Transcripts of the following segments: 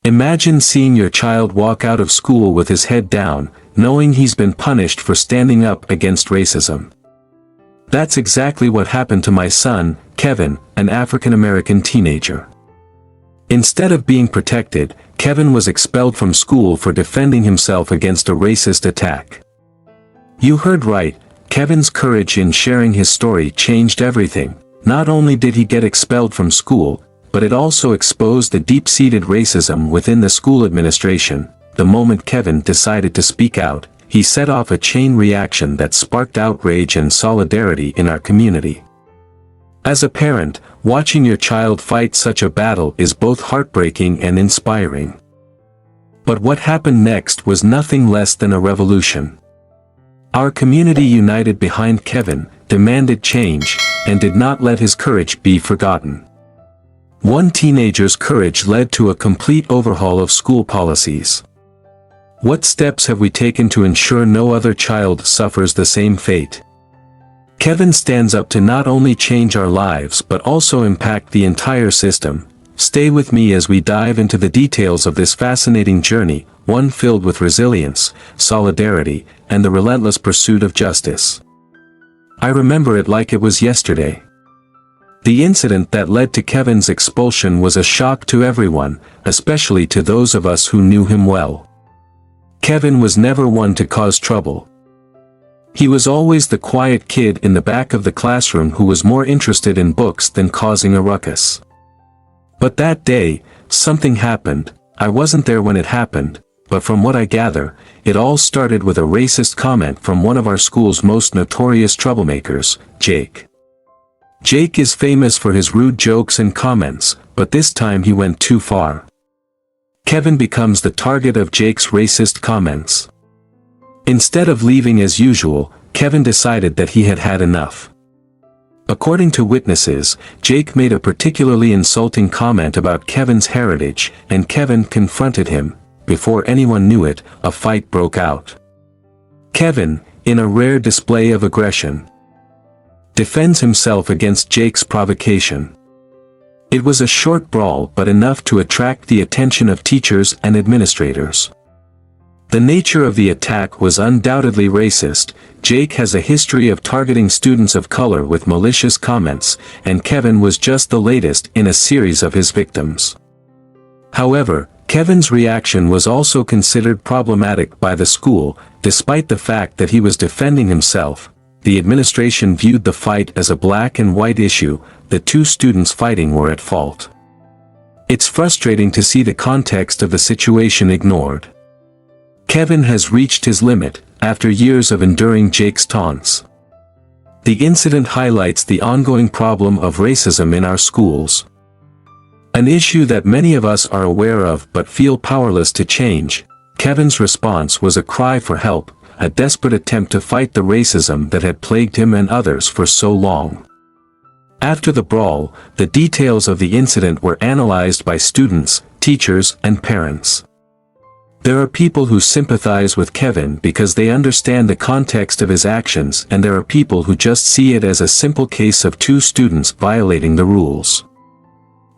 Imagine seeing your child walk out of school with his head down, knowing he's been punished for standing up against racism. That's exactly what happened to my son, Kevin, an African-American teenager. Instead of being protected, Kevin was expelled from school for defending himself against a racist attack. You heard right, Kevin's courage in sharing his story changed everything. Not only did he get expelled from school, but it also exposed the deep-seated racism within the school administration. The moment Kevin decided to speak out, he set off a chain reaction that sparked outrage and solidarity in our community. As a parent, watching your child fight such a battle is both heartbreaking and inspiring. But what happened next was nothing less than a revolution. Our community united behind Kevin, demanded change, and did not let his courage be forgotten. One teenager's courage led to a complete overhaul of school policies. What steps have we taken to ensure no other child suffers the same fate? Kevin stands up to not only change our lives but also impact the entire system. Stay with me as we dive into the details of this fascinating journey, one filled with resilience, solidarity, and the relentless pursuit of justice. I remember it like it was yesterday. The incident that led to Kevin's expulsion was a shock to everyone, especially to those of us who knew him well. Kevin was never one to cause trouble. He was always the quiet kid in the back of the classroom who was more interested in books than causing a ruckus. But that day, something happened. I wasn't there when it happened, but from what I gather, it all started with a racist comment from one of our school's most notorious troublemakers, Jake. Jake is famous for his rude jokes and comments, but this time he went too far. Kevin becomes the target of Jake's racist comments. Instead of leaving as usual, Kevin decided that he had had enough. According to witnesses, Jake made a particularly insulting comment about Kevin's heritage, and Kevin confronted him. Before anyone knew it, a fight broke out. Kevin, in a rare display of aggression, defends himself against Jake's provocation. It was a short brawl but enough to attract the attention of teachers and administrators. The nature of the attack was undoubtedly racist. Jake has a history of targeting students of color with malicious comments, and Kevin was just the latest in a series of his victims. However, Kevin's reaction was also considered problematic by the school. Despite the fact that he was defending himself, the administration viewed the fight as a black and white issue. The two students fighting were at fault. It's frustrating to see the context of the situation ignored. Kevin has reached his limit, after years of enduring Jake's taunts. The incident highlights the ongoing problem of racism in our schools. An issue that many of us are aware of but feel powerless to change. Kevin's response was a cry for help, a desperate attempt to fight the racism that had plagued him and others for so long. After the brawl, the details of the incident were analyzed by students, teachers, and parents. There are people who sympathize with Kevin because they understand the context of his actions, and there are people who just see it as a simple case of two students violating the rules.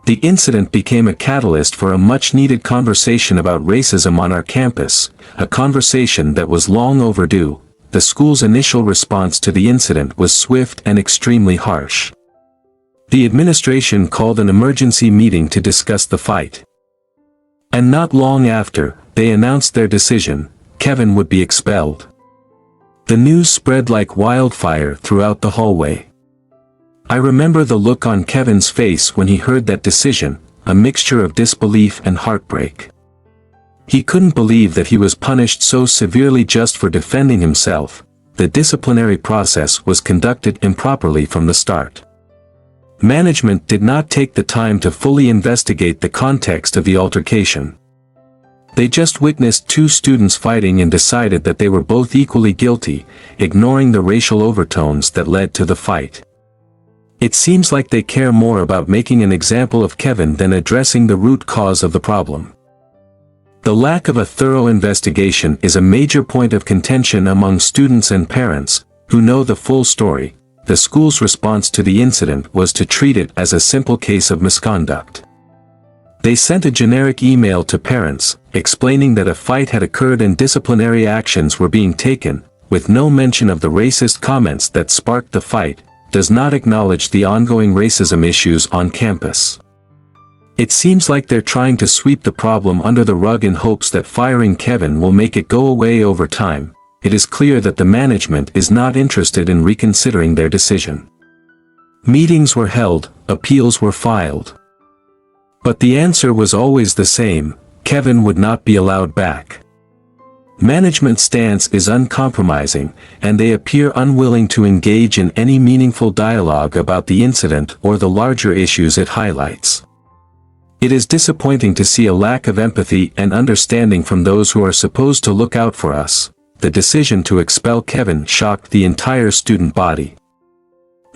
The incident became a catalyst for a much-needed conversation about racism on our campus, a conversation that was long overdue. The school's initial response to the incident was swift and extremely harsh. The administration called an emergency meeting to discuss the fight. And not long after, they announced their decision: Kevin would be expelled. The news spread like wildfire throughout the hallway. I remember the look on Kevin's face when he heard that decision, a mixture of disbelief and heartbreak. He couldn't believe that he was punished so severely just for defending himself. The disciplinary process was conducted improperly from the start. Management did not take the time to fully investigate the context of the altercation. They just witnessed two students fighting and decided that they were both equally guilty, ignoring the racial overtones that led to the fight. It seems like they care more about making an example of Kevin than addressing the root cause of the problem. The lack of a thorough investigation is a major point of contention among students and parents, who know the full story. The school's response to the incident was to treat it as a simple case of misconduct. They sent a generic email to parents, explaining that a fight had occurred and disciplinary actions were being taken, with no mention of the racist comments that sparked the fight, does not acknowledge the ongoing racism issues on campus. It seems like they're trying to sweep the problem under the rug in hopes that firing Kevin will make it go away over time. It is clear that the management is not interested in reconsidering their decision. Meetings were held, appeals were filed. But the answer was always the same: Kevin would not be allowed back. Management's stance is uncompromising, and they appear unwilling to engage in any meaningful dialogue about the incident or the larger issues it highlights. It is disappointing to see a lack of empathy and understanding from those who are supposed to look out for us. The decision to expel Kevin shocked the entire student body.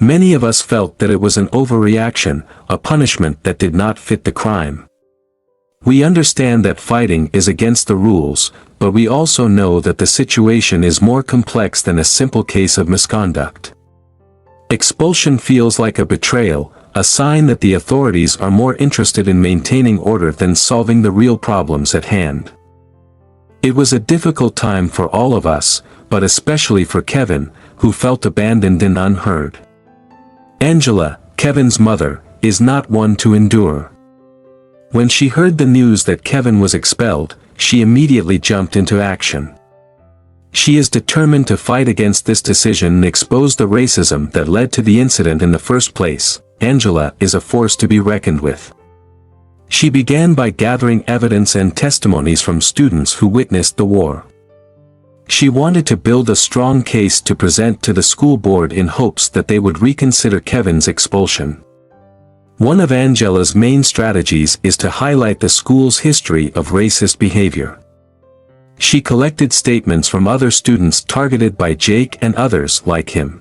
Many of us felt that it was an overreaction, a punishment that did not fit the crime. We understand that fighting is against the rules, but we also know that the situation is more complex than a simple case of misconduct. Expulsion feels like a betrayal, a sign that the authorities are more interested in maintaining order than solving the real problems at hand. It was a difficult time for all of us, but especially for Kevin, who felt abandoned and unheard. Angela, Kevin's mother, is not one to endure. When she heard the news that Kevin was expelled, she immediately jumped into action. She is determined to fight against this decision and expose the racism that led to the incident in the first place. Angela is a force to be reckoned with. She began by gathering evidence and testimonies from students who witnessed the war. She wanted to build a strong case to present to the school board in hopes that they would reconsider Kevin's expulsion. One of Angela's main strategies is to highlight the school's history of racist behavior. She collected statements from other students targeted by Jake and others like him.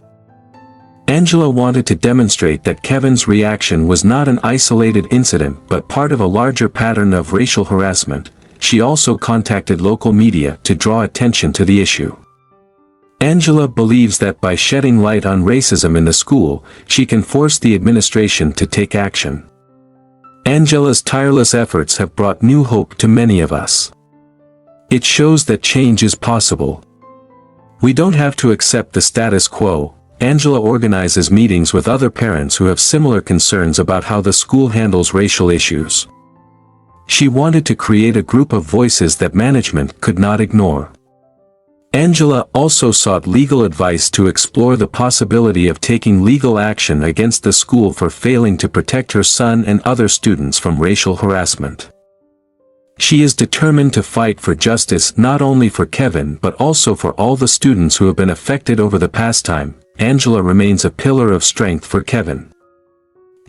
Angela wanted to demonstrate that Kevin's reaction was not an isolated incident but part of a larger pattern of racial harassment. She also contacted local media to draw attention to the issue. Angela believes that by shedding light on racism in the school, she can force the administration to take action. Angela's tireless efforts have brought new hope to many of us. It shows that change is possible. We don't have to accept the status quo. Angela organizes meetings with other parents who have similar concerns about how the school handles racial issues. She wanted to create a group of voices that management could not ignore. Angela also sought legal advice to explore the possibility of taking legal action against the school for failing to protect her son and other students from racial harassment. She is determined to fight for justice not only for Kevin but also for all the students who have been affected over the past time. Angela remains a pillar of strength for Kevin.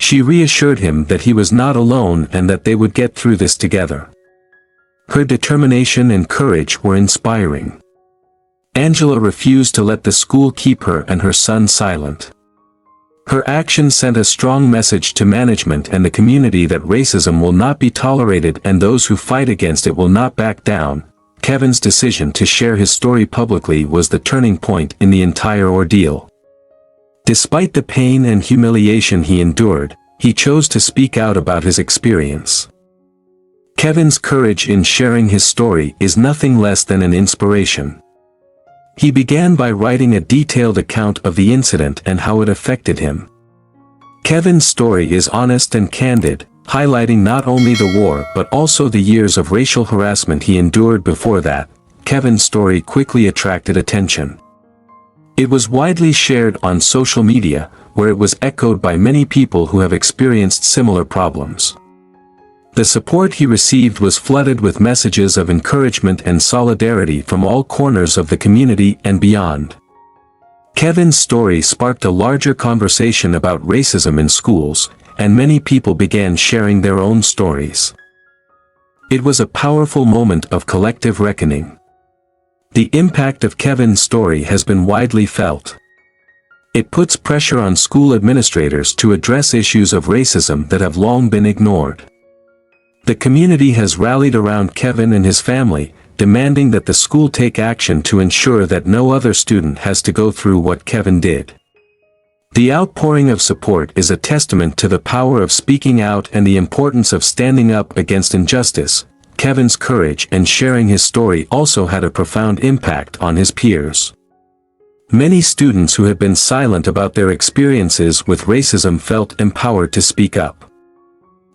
She reassured him that he was not alone and that they would get through this together. Her determination and courage were inspiring. Angela refused to let the school keep her and her son silent. Her actions sent a strong message to management and the community that racism will not be tolerated and those who fight against it will not back down. Kevin's decision to share his story publicly was the turning point in the entire ordeal. Despite the pain and humiliation he endured, he chose to speak out about his experience. Kevin's courage in sharing his story is nothing less than an inspiration. He began by writing a detailed account of the incident and how it affected him. Kevin's story is honest and candid, highlighting not only the war but also the years of racial harassment he endured before that. Kevin's story quickly attracted attention. It was widely shared on social media, where it was echoed by many people who have experienced similar problems. The support he received was flooded with messages of encouragement and solidarity from all corners of the community and beyond. Kevin's story sparked a larger conversation about racism in schools, and many people began sharing their own stories. It was a powerful moment of collective reckoning. The impact of Kevin's story has been widely felt. It puts pressure on school administrators to address issues of racism that have long been ignored. The community has rallied around Kevin and his family, demanding that the school take action to ensure that no other student has to go through what Kevin did. The outpouring of support is a testament to the power of speaking out and the importance of standing up against injustice. Kevin's courage and sharing his story also had a profound impact on his peers. Many students who had been silent about their experiences with racism felt empowered to speak up.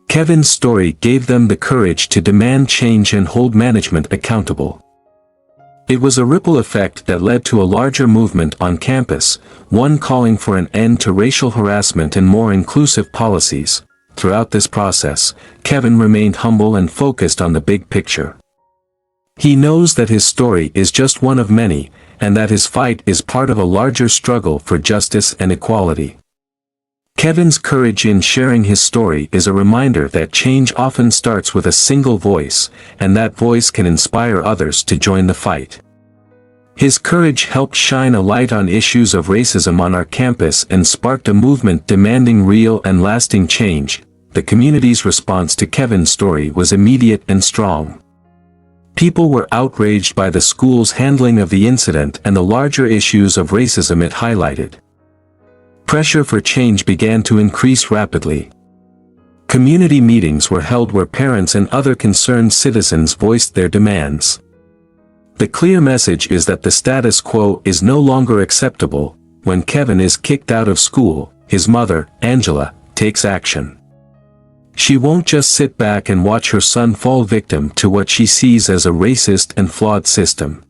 Kevin's story gave them the courage to demand change and hold management accountable. It was a ripple effect that led to a larger movement on campus, one calling for an end to racial harassment and more inclusive policies. Throughout this process, Kevin remained humble and focused on the big picture. He knows that his story is just one of many, and that his fight is part of a larger struggle for justice and equality. Kevin's courage in sharing his story is a reminder that change often starts with a single voice, and that voice can inspire others to join the fight. His courage helped shine a light on issues of racism on our campus and sparked a movement demanding real and lasting change. The community's response to Kevin's story was immediate and strong. People were outraged by the school's handling of the incident and the larger issues of racism it highlighted. Pressure for change began to increase rapidly. Community meetings were held where parents and other concerned citizens voiced their demands. The clear message is that the status quo is no longer acceptable. When Kevin is kicked out of school, his mother, Angela, takes action. She won't just sit back and watch her son fall victim to what she sees as a racist and flawed system.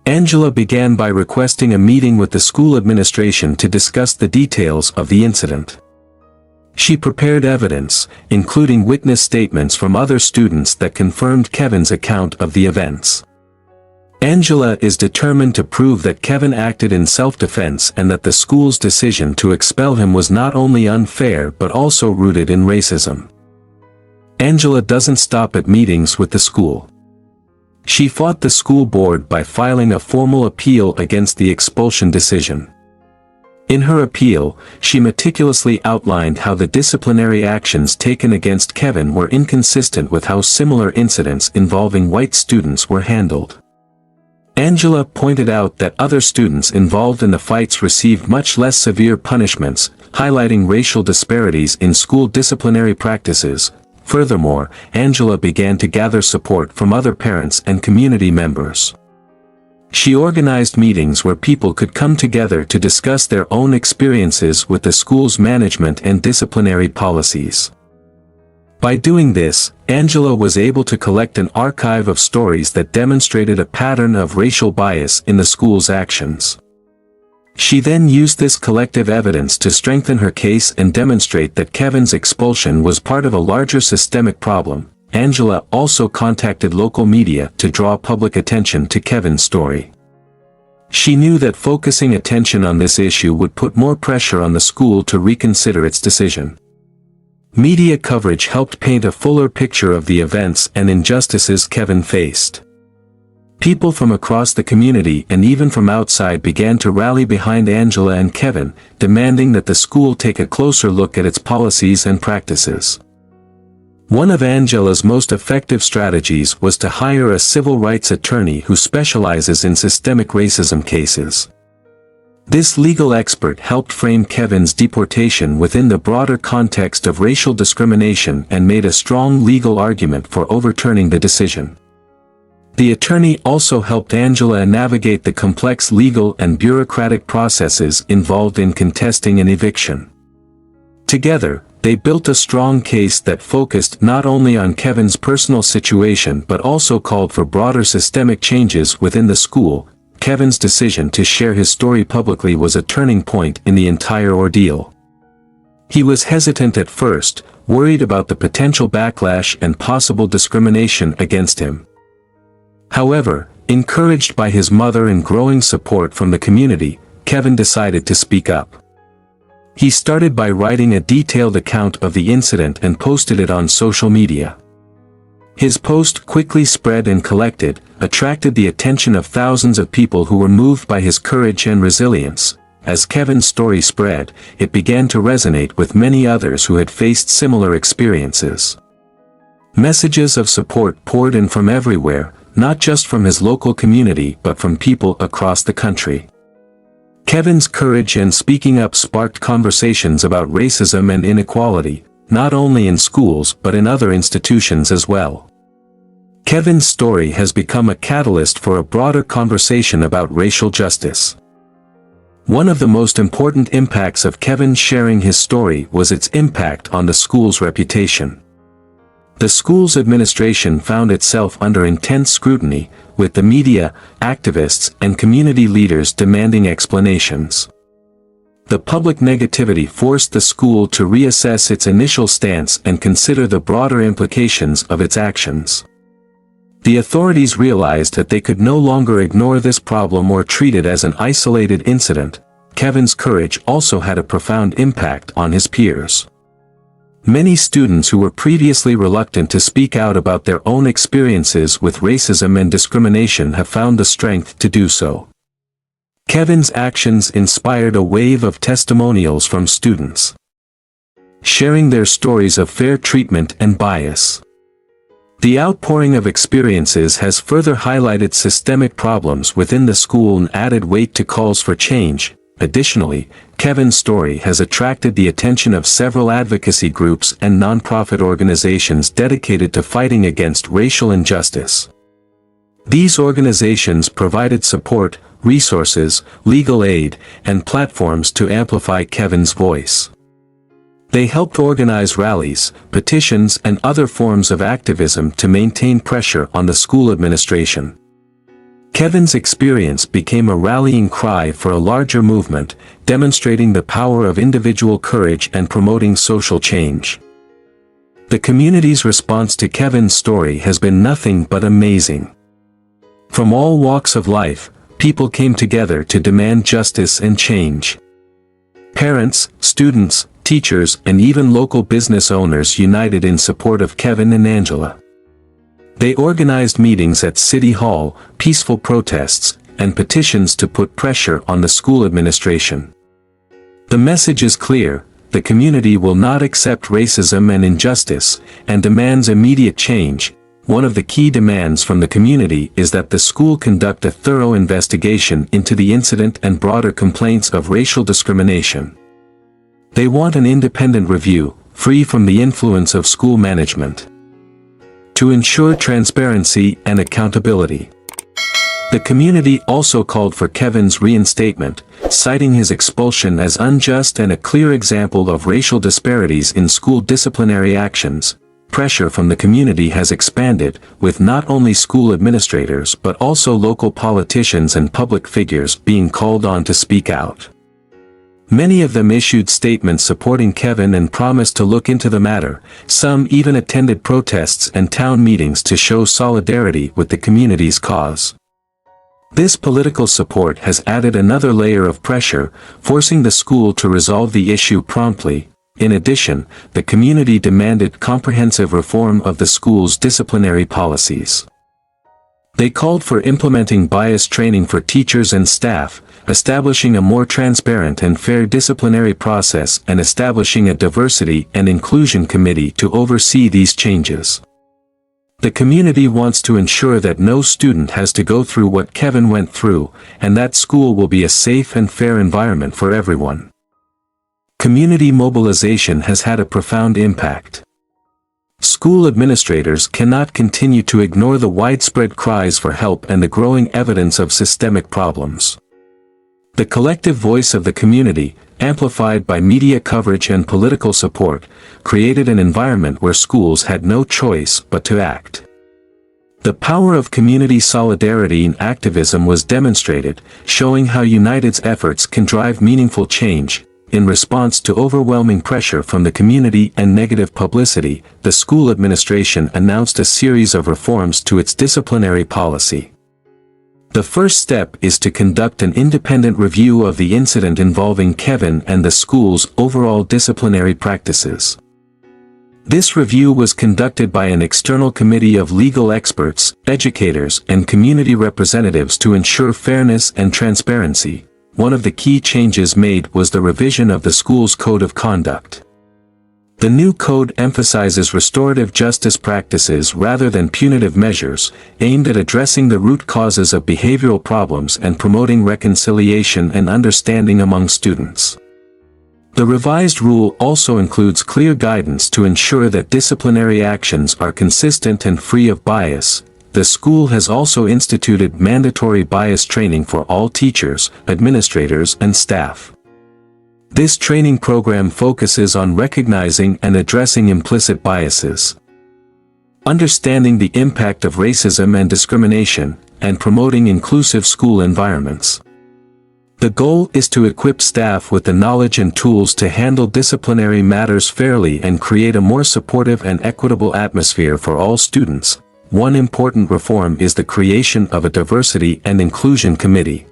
Angela began by requesting a meeting with the school administration to discuss the details of the incident. She prepared evidence, including witness statements from other students that confirmed Kevin's account of the events. Angela is determined to prove that Kevin acted in self-defense and that the school's decision to expel him was not only unfair but also rooted in racism. Angela doesn't stop at meetings with the school. She fought the school board by filing a formal appeal against the expulsion decision. In her appeal, she meticulously outlined how the disciplinary actions taken against Kevin were inconsistent with how similar incidents involving white students were handled. Angela pointed out that other students involved in the fights received much less severe punishments, highlighting racial disparities in school disciplinary practices. Furthermore, Angela began to gather support from other parents and community members. She organized meetings where people could come together to discuss their own experiences with the school's management and disciplinary policies. By doing this, Angela was able to collect an archive of stories that demonstrated a pattern of racial bias in the school's actions. She then used this collective evidence to strengthen her case and demonstrate that Kevin's expulsion was part of a larger systemic problem. Angela also contacted local media to draw public attention to Kevin's story. She knew that focusing attention on this issue would put more pressure on the school to reconsider its decision. Media coverage helped paint a fuller picture of the events and injustices Kevin faced. People from across the community and even from outside began to rally behind Angela and Kevin, demanding that the school take a closer look at its policies and practices. One of Angela's most effective strategies was to hire a civil rights attorney who specializes in systemic racism cases. This legal expert helped frame Kevin's deportation within the broader context of racial discrimination and made a strong legal argument for overturning the decision. The attorney also helped Angela navigate the complex legal and bureaucratic processes involved in contesting an eviction. Together, they built a strong case that focused not only on Kevin's personal situation but also called for broader systemic changes within the school. Kevin's decision to share his story publicly was a turning point in the entire ordeal. He was hesitant at first, worried about the potential backlash and possible discrimination against him. However, encouraged by his mother and growing support from the community, Kevin decided to speak up. He started by writing a detailed account of the incident and posted it on social media. His post quickly spread and attracted the attention of thousands of people who were moved by his courage and resilience. As Kevin's story spread, it began to resonate with many others who had faced similar experiences. Messages of support poured in from everywhere, not just from his local community but from people across the country. Kevin's courage and speaking up sparked conversations about racism and inequality, not only in schools but in other institutions as well. Kevin's story has become a catalyst for a broader conversation about racial justice. One of the most important impacts of Kevin sharing his story was its impact on the school's reputation. The school's administration found itself under intense scrutiny, with the media, activists, and community leaders demanding explanations. The public negativity forced the school to reassess its initial stance and consider the broader implications of its actions. The authorities realized that they could no longer ignore this problem or treat it as an isolated incident. Kevin's courage also had a profound impact on his peers. Many students who were previously reluctant to speak out about their own experiences with racism and discrimination have found the strength to do so. Kevin's actions inspired a wave of testimonials from students, sharing their stories of fair treatment and bias. The outpouring of experiences has further highlighted systemic problems within the school and added weight to calls for change. Additionally, Kevin's story has attracted the attention of several advocacy groups and nonprofit organizations dedicated to fighting against racial injustice. These organizations provided support, resources, legal aid, and platforms to amplify Kevin's voice. They helped organize rallies, petitions, and other forms of activism to maintain pressure on the school administration. Kevin's experience became a rallying cry for a larger movement, demonstrating the power of individual courage and promoting social change. The community's response to Kevin's story has been nothing but amazing. From all walks of life, people came together to demand justice and change. Parents, students, teachers, and even local business owners united in support of Kevin and Angela. They organized meetings at City Hall, peaceful protests, and petitions to put pressure on the school administration. The message is clear: the community will not accept racism and injustice, and demands immediate change. One of the key demands from the community is that the school conduct a thorough investigation into the incident and broader complaints of racial discrimination. They want an independent review, free from the influence of school management, to ensure transparency and accountability. The community also called for Kevin's reinstatement, citing his expulsion as unjust and a clear example of racial disparities in school disciplinary actions. Pressure from the community has expanded, with not only school administrators but also local politicians and public figures being called on to speak out. Many of them issued statements supporting Kevin and promised to look into the matter. Some even attended protests and town meetings to show solidarity with the community's cause. This political support has added another layer of pressure, forcing the school to resolve the issue promptly. In addition, the community demanded comprehensive reform of the school's disciplinary policies. They called for implementing bias training for teachers and staff, establishing a more transparent and fair disciplinary process, and establishing a diversity and inclusion committee to oversee these changes. The community wants to ensure that no student has to go through what Kevin went through, and that school will be a safe and fair environment for everyone. Community mobilization has had a profound impact. School administrators cannot continue to ignore the widespread cries for help and the growing evidence of systemic problems. The collective voice of the community, amplified by media coverage and political support, created an environment where schools had no choice but to act. The power of community solidarity and activism was demonstrated, showing how United's efforts can drive meaningful change. In response to overwhelming pressure from the community and negative publicity, the school administration announced a series of reforms to its disciplinary policy. The first step is to conduct an independent review of the incident involving Kevin and the school's overall disciplinary practices. This review was conducted by an external committee of legal experts, educators, and community representatives to ensure fairness and transparency. One of the key changes made was the revision of the school's code of conduct. The new code emphasizes restorative justice practices rather than punitive measures, aimed at addressing the root causes of behavioral problems and promoting reconciliation and understanding among students. The revised rule also includes clear guidance to ensure that disciplinary actions are consistent and free of bias. The school has also instituted mandatory bias training for all teachers, administrators, and staff. This training program focuses on recognizing and addressing implicit biases, understanding the impact of racism and discrimination, and promoting inclusive school environments. The goal is to equip staff with the knowledge and tools to handle disciplinary matters fairly and create a more supportive and equitable atmosphere for all students. One important reform is the creation of a diversity and inclusion committee.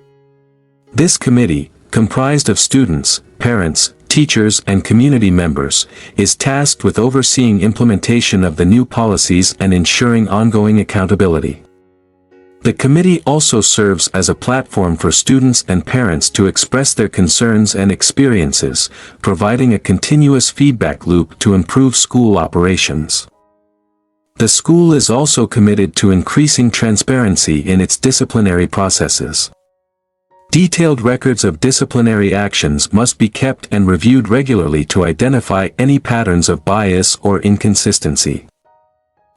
This committee, comprised of students, parents, teachers, and community members, is tasked with overseeing implementation of the new policies and ensuring ongoing accountability. The committee also serves as a platform for students and parents to express their concerns and experiences, providing a continuous feedback loop to improve school operations. The school is also committed to increasing transparency in its disciplinary processes. Detailed records of disciplinary actions must be kept and reviewed regularly to identify any patterns of bias or inconsistency.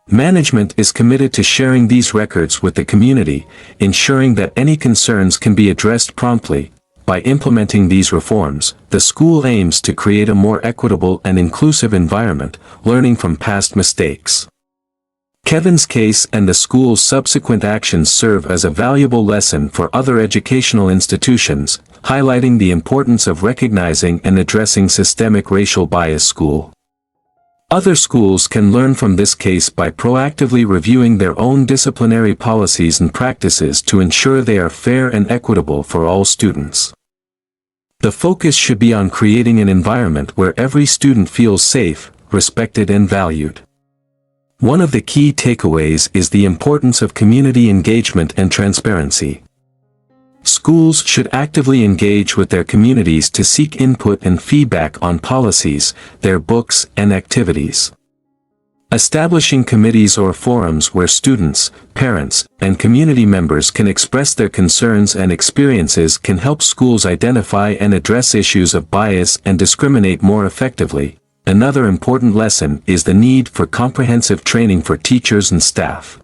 Management is committed to sharing these records with the community, ensuring that any concerns can be addressed promptly. By implementing these reforms, the school aims to create a more equitable and inclusive environment, learning from past mistakes. Kevin's case and the school's subsequent actions serve as a valuable lesson for other educational institutions, highlighting the importance of recognizing and addressing systemic racial bias. Other schools can learn from this case by proactively reviewing their own disciplinary policies and practices to ensure they are fair and equitable for all students. The focus should be on creating an environment where every student feels safe, respected, and valued. One of the key takeaways is the importance of community engagement and transparency. Schools should actively engage with their communities to seek input and feedback on policies, their books, and activities. Establishing committees or forums where students, parents, and community members can express their concerns and experiences can help schools identify and address issues of bias and discriminate more effectively. Another important lesson is the need for comprehensive training for teachers and staff.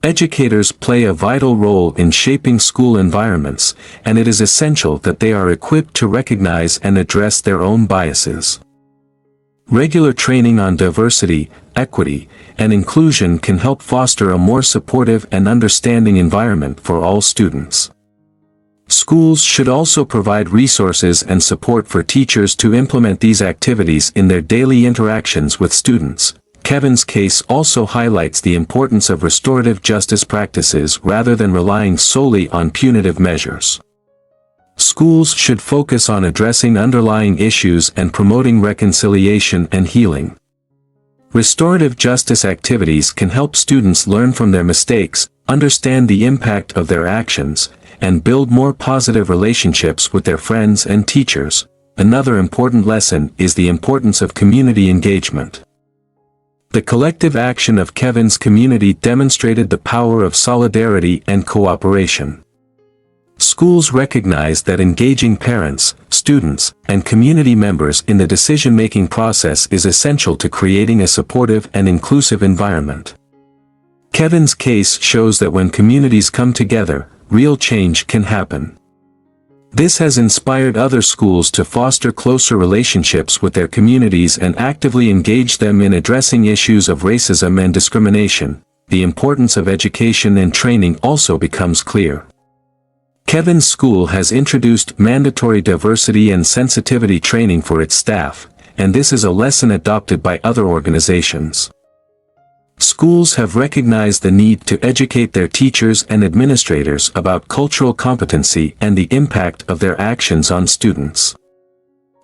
Educators play a vital role in shaping school environments, and it is essential that they are equipped to recognize and address their own biases. Regular training on diversity, equity, and inclusion can help foster a more supportive and understanding environment for all students. Schools should also provide resources and support for teachers to implement these activities in their daily interactions with students. Kevin's case also highlights the importance of restorative justice practices rather than relying solely on punitive measures. Schools should focus on addressing underlying issues and promoting reconciliation and healing. Restorative justice activities can help students learn from their mistakes, understand the impact of their actions, and build more positive relationships with their friends and teachers. Another important lesson is the importance of community engagement. The collective action of Kevin's community demonstrated the power of solidarity and cooperation. Schools recognize that engaging parents, students, and community members in the decision-making process is essential to creating a supportive and inclusive environment. Kevin's case shows that when communities come together, real change can happen. This has inspired other schools to foster closer relationships with their communities and actively engage them in addressing issues of racism and discrimination. The importance of education and training also becomes clear. Kevin's school has introduced mandatory diversity and sensitivity training for its staff, and this is a lesson adopted by other organizations. Schools have recognized the need to educate their teachers and administrators about cultural competency and the impact of their actions on students.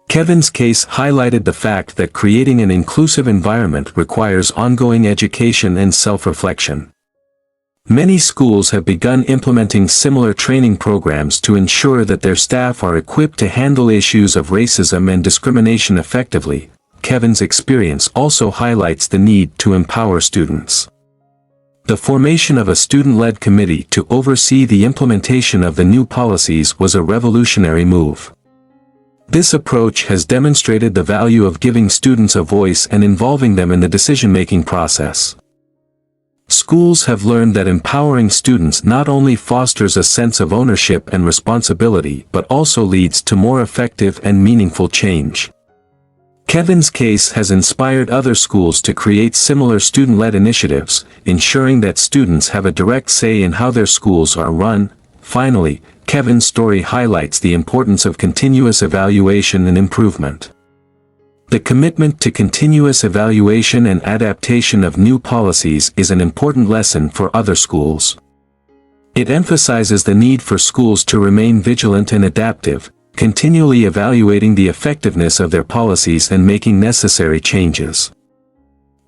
Kevin's case highlighted the fact that creating an inclusive environment requires ongoing education and self-reflection. Many schools have begun implementing similar training programs to ensure that their staff are equipped to handle issues of racism and discrimination effectively. Kevin's experience also highlights the need to empower students. The formation of a student-led committee to oversee the implementation of the new policies was a revolutionary move. This approach has demonstrated the value of giving students a voice and involving them in the decision-making process. Schools have learned that empowering students not only fosters a sense of ownership and responsibility but also leads to more effective and meaningful change. Kevin's case has inspired other schools to create similar student-led initiatives, ensuring that students have a direct say in how their schools are run. Finally, Kevin's story highlights the importance of continuous evaluation and improvement. The commitment to continuous evaluation and adaptation of new policies is an important lesson for other schools. It emphasizes the need for schools to remain vigilant and adaptive, continually evaluating the effectiveness of their policies and making necessary changes.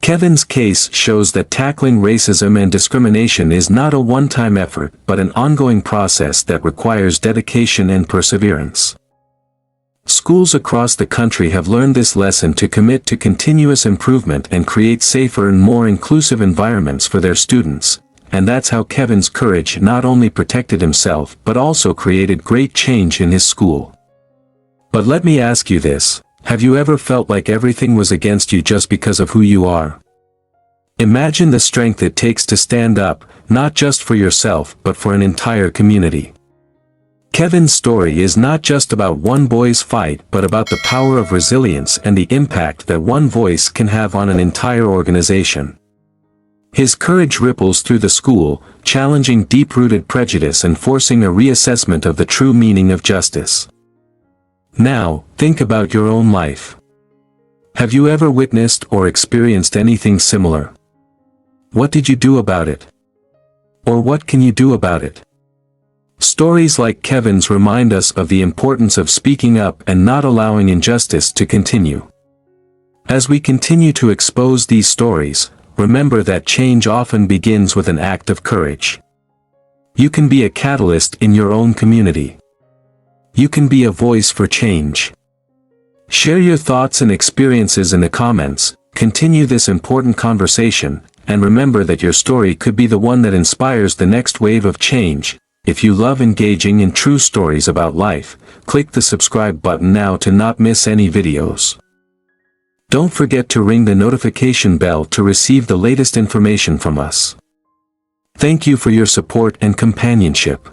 Kevin's case shows that tackling racism and discrimination is not a one-time effort but an ongoing process that requires dedication and perseverance. Schools across the country have learned this lesson to commit to continuous improvement and create safer and more inclusive environments for their students, and that's how Kevin's courage not only protected himself but also created great change in his school. But let me ask you this, have you ever felt like everything was against you just because of who you are? Imagine the strength it takes to stand up, not just for yourself but for an entire community. Kevin's story is not just about one boy's fight but about the power of resilience and the impact that one voice can have on an entire organization. His courage ripples through the school, challenging deep-rooted prejudice and forcing a reassessment of the true meaning of justice. Now, think about your own life. Have you ever witnessed or experienced anything similar? What did you do about it? Or what can you do about it? Stories like Kevin's remind us of the importance of speaking up and not allowing injustice to continue. As we continue to expose these stories, remember that change often begins with an act of courage. You can be a catalyst in your own community. You can be a voice for change. Share your thoughts and experiences in the comments, continue this important conversation, and remember that your story could be the one that inspires the next wave of change. If you love engaging in true stories about life, click the subscribe button now to not miss any videos. Don't forget to ring the notification bell to receive the latest information from us. Thank you for your support and companionship.